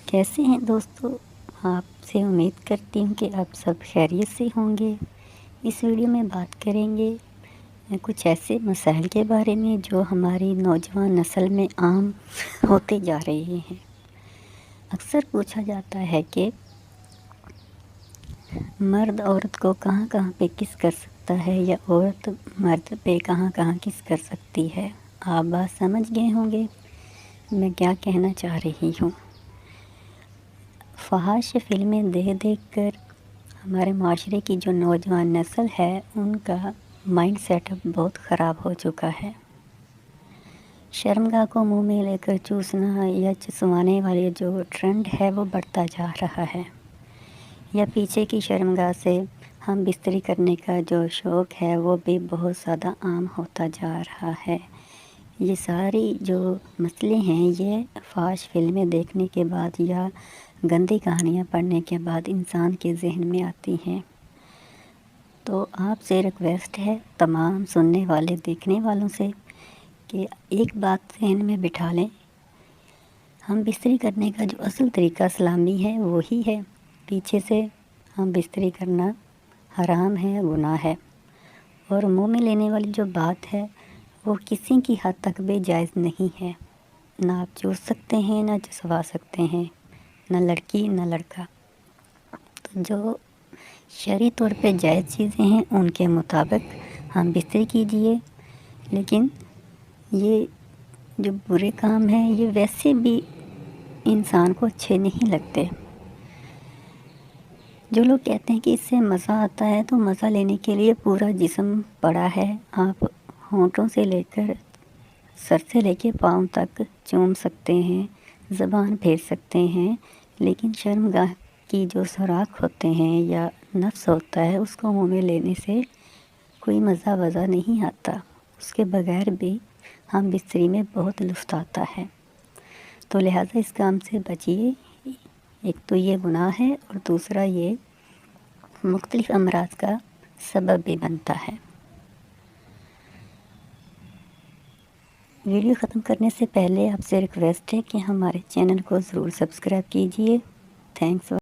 کیسے ہیں دوستو؟ آپ سے امید کرتی ہوں کہ آپ سب خیریت سے ہوں گے۔ اس ویڈیو میں بات کریں گے کچھ ایسے مسائل کے بارے میں جو ہماری نوجوان نسل میں عام ہوتے جا رہے ہیں۔ اکثر پوچھا جاتا ہے کہ مرد عورت کو کہاں کہاں پہ کس کر سکتا ہے یا عورت مرد پہ کہاں کہاں کس کر سکتی ہے۔ آپ بات سمجھ گئے ہوں گے میں کیا کہنا چاہ رہی ہوں۔ فحش فلمیں دیکھ کر ہمارے معاشرے کی جو نوجوان نسل ہے ان کا مائنڈ سیٹ اپ بہت خراب ہو چکا ہے۔ شرمگاہ کو منہ میں لے کر چوسنا یا چسوانے والے جو ٹرینڈ ہے وہ بڑھتا جا رہا ہے، یا پیچھے کی شرمگاہ سے ہم بستری کرنے کا جو شوق ہے وہ بھی بہت زیادہ عام ہوتا جا رہا ہے۔ یہ ساری جو مسئلے ہیں یہ فحش فلمیں دیکھنے کے بعد یا گندی کہانیاں پڑھنے کے بعد انسان کے ذہن میں آتی ہیں۔ تو آپ سے ریکویسٹ ہے تمام سننے والے دیکھنے والوں سے کہ ایک بات ذہن میں بٹھا لیں، ہم بستری کرنے کا جو اصل طریقہ اسلامی ہے وہی ہے، پیچھے سے ہم بستری کرنا حرام ہے، گناہ ہے، اور منہ میں لینے والی جو بات ہے وہ کسی کی حد تک بھی جائز نہیں ہے۔ نہ آپ چوس سکتے ہیں، نہ چسوا سکتے ہیں، نہ لڑکی نہ لڑکا۔ تو جو شرعی طور پہ جائز چیزیں ہیں ان کے مطابق ہم بستری کیجئے، لیکن یہ جو برے کام ہیں یہ ویسے بھی انسان کو اچھے نہیں لگتے۔ جو لوگ کہتے ہیں کہ اس سے مزہ آتا ہے تو مزہ لینے کے لیے پورا جسم پڑا ہے، آپ ہونٹوں سے لے کر سر سے لے کے پاؤں تک چوم سکتے ہیں، زبان پھیر سکتے ہیں، لیکن شرمگاہ کی جو سوراخ ہوتے ہیں یا نفس ہوتا ہے اس کو منہ میں لینے سے کوئی مزہ وزہ نہیں آتا، اس کے بغیر بھی ہم بستری میں بہت لطف آتا ہے۔ تو لہٰذا اس کام سے بچیے، ایک تو یہ گناہ ہے اور دوسرا یہ مختلف امراض کا سبب بھی بنتا ہے۔ ویڈیو ختم کرنے سے پہلے آپ سے ریکویسٹ ہے کہ ہمارے چینل کو ضرور سبسکرائب کیجئے۔ تھینکس